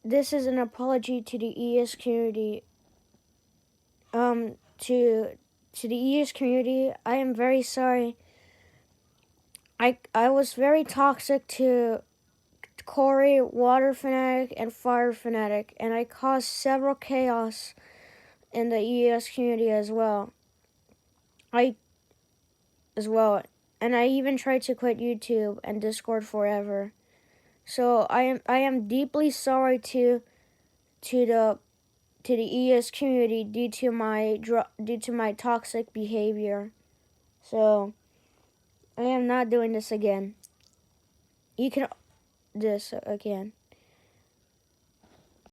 this is an apology to the EAS community. To the EAS community, I am very sorry. I was very toxic to Corey, WaterFanatic, and FireFanatic, and I caused several chaos in the EAS community as well. And I even tried to quit YouTube and Discord forever. So I am deeply sorry to the EAS community due to my toxic behavior. So I am not doing this again. You can this again.